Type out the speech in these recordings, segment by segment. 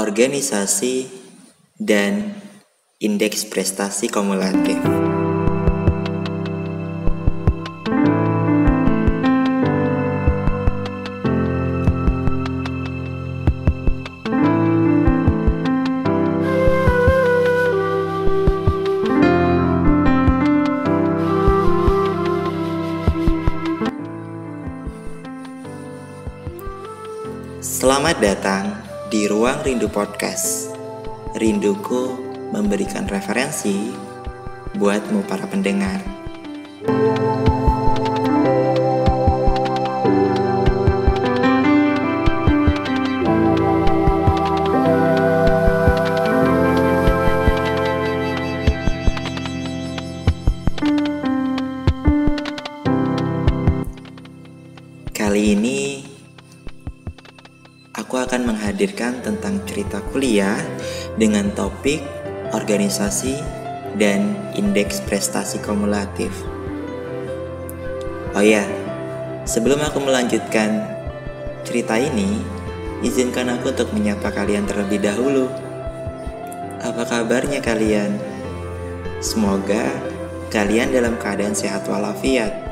organisasi, dan indeks prestasi kumulatif. Selamat datang di Ruang Rindu Podcast. Rinduku memberikan referensi buatmu para pendengar. Kali ini aku akan menghadirkan tentang cerita kuliah dengan topik organisasi dan indeks prestasi kumulatif. Oh ya, sebelum aku melanjutkan cerita ini, izinkan aku untuk menyapa kalian terlebih dahulu. Apa kabarnya kalian? Semoga kalian dalam keadaan sehat walafiat.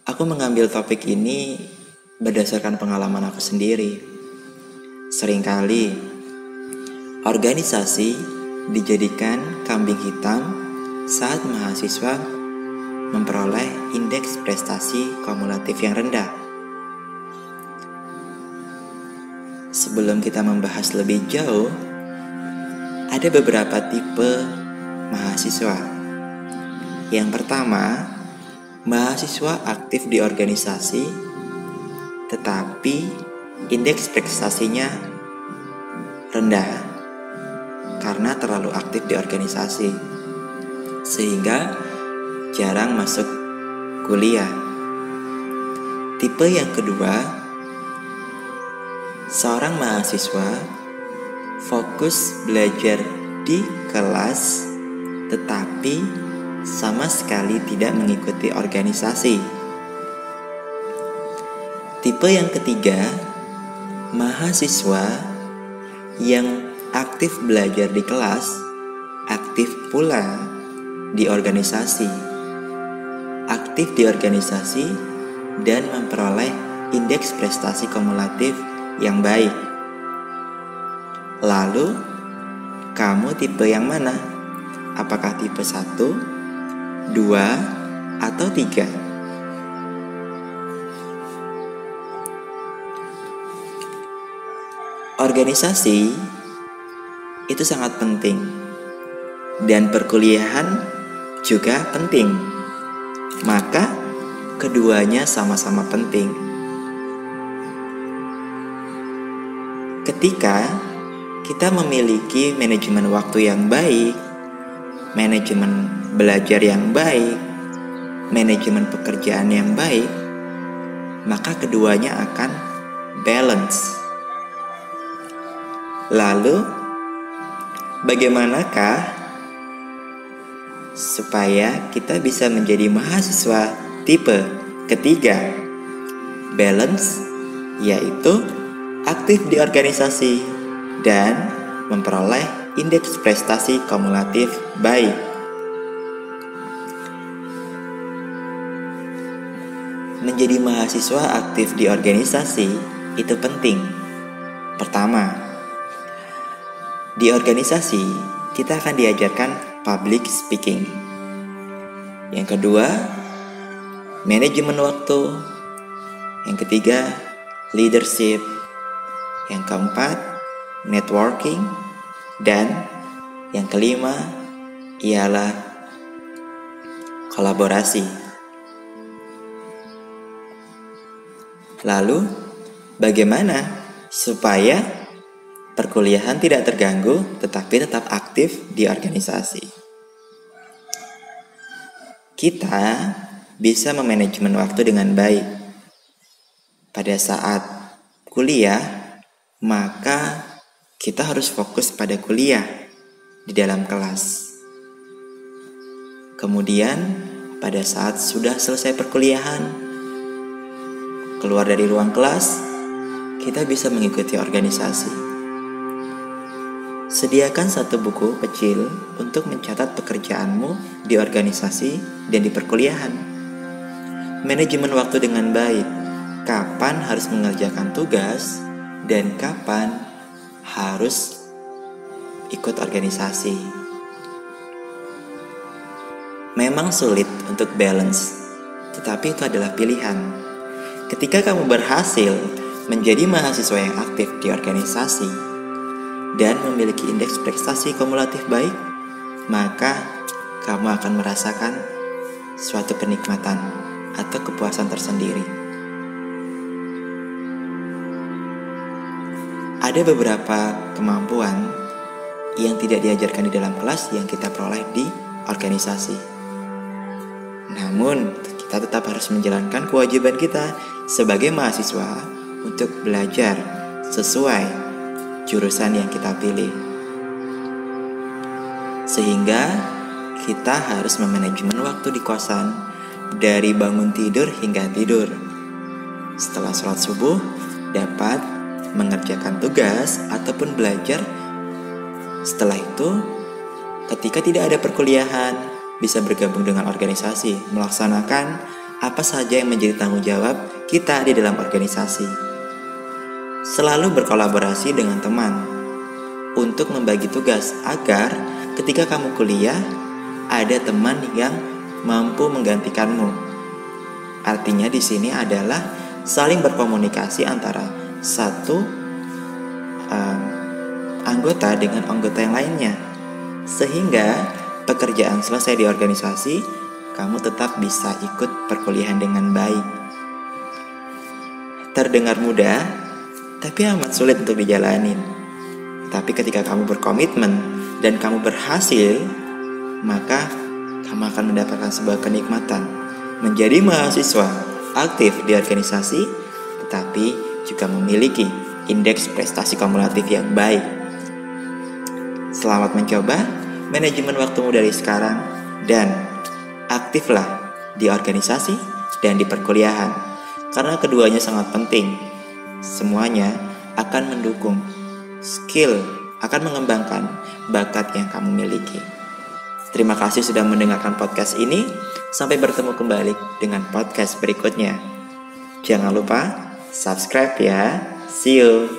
Aku mengambil topik ini berdasarkan pengalaman aku sendiri. Seringkali organisasi dijadikan kambing hitam saat mahasiswa memperoleh indeks prestasi kumulatif yang rendah. Sebelum kita membahas lebih jauh, ada beberapa tipe mahasiswa. Yang pertama, mahasiswa aktif di organisasi, tetapi indeks prestasinya rendah karena terlalu aktif di organisasi, sehingga jarang masuk kuliah. Tipe yang kedua, seorang mahasiswa fokus belajar di kelas, tetapi sama sekali tidak mengikuti organisasi. Tipe yang ketiga, mahasiswa yang aktif belajar di kelas, aktif pula di organisasi. Aktif di organisasi dan memperoleh indeks prestasi kumulatif yang baik. Lalu, kamu tipe yang mana? Apakah tipe 1, 2, atau 3? Organisasi itu sangat penting, dan perkuliahan juga penting. Maka keduanya sama-sama penting. Ketika kita memiliki manajemen waktu yang baik, manajemen belajar yang baik, manajemen pekerjaan yang baik, maka keduanya akan balance. Lalu, bagaimanakah supaya kita bisa menjadi mahasiswa tipe ketiga? Balance, yaitu aktif di organisasi dan memperoleh indeks prestasi kumulatif baik. Menjadi mahasiswa aktif di organisasi itu penting. Pertama, di organisasi kita akan diajarkan public speaking. Yang kedua, manajemen waktu. Yang ketiga, leadership. Yang keempat, networking. Dan yang kelima ialah kolaborasi. Lalu, bagaimana supaya perkuliahan tidak terganggu tetapi tetap aktif di organisasi? Kita bisa memanajemen waktu dengan baik. Pada saat kuliah, maka kita harus fokus pada kuliah di dalam kelas. Kemudian, pada saat sudah selesai perkuliahan, keluar dari ruang kelas, kita bisa mengikuti organisasi. Sediakan satu buku kecil untuk mencatat pekerjaanmu di organisasi dan di perkuliahan. Manajemen waktu dengan baik. Kapan harus mengerjakan tugas dan kapan harus ikut organisasi. Memang sulit untuk balance, tetapi itu adalah pilihan. Ketika kamu berhasil menjadi mahasiswa yang aktif di organisasi dan memiliki indeks prestasi kumulatif baik, maka kamu akan merasakan suatu kenikmatan atau kepuasan tersendiri. Ada beberapa kemampuan yang tidak diajarkan di dalam kelas yang kita peroleh di organisasi. Namun, kita tetap harus menjalankan kewajiban kita sebagai mahasiswa untuk belajar sesuai jurusan yang kita pilih. Sehingga kita harus memanajemen waktu di kosan dari bangun tidur hingga tidur. Setelah sholat subuh, dapat mengerjakan tugas ataupun belajar. Setelah itu, ketika tidak ada perkuliahan, bisa bergabung dengan organisasi, melaksanakan apa saja yang menjadi tanggung jawab kita di dalam organisasi. Selalu berkolaborasi dengan teman untuk membagi tugas agar ketika kamu kuliah ada teman yang mampu menggantikanmu. Artinya di sini adalah saling berkomunikasi antara satu anggota dengan anggota yang lainnya, sehingga pekerjaan selesai di organisasi, kamu tetap bisa ikut perkuliahan dengan baik. Terdengar mudah, tapi amat sulit untuk dijalanin. Tapi ketika kamu berkomitmen dan kamu berhasil, maka kamu akan mendapatkan sebuah kenikmatan menjadi mahasiswa aktif di organisasi, tetapi juga memiliki indeks prestasi kumulatif yang baik. Selamat mencoba manajemen waktumu dari sekarang dan aktiflah di organisasi dan di perkuliahan, karena keduanya sangat penting. Semuanya akan mendukung skill, akan mengembangkan bakat yang kamu miliki. Terima kasih sudah mendengarkan podcast ini. Sampai bertemu kembali dengan podcast berikutnya. Jangan lupa subscribe ya. See you.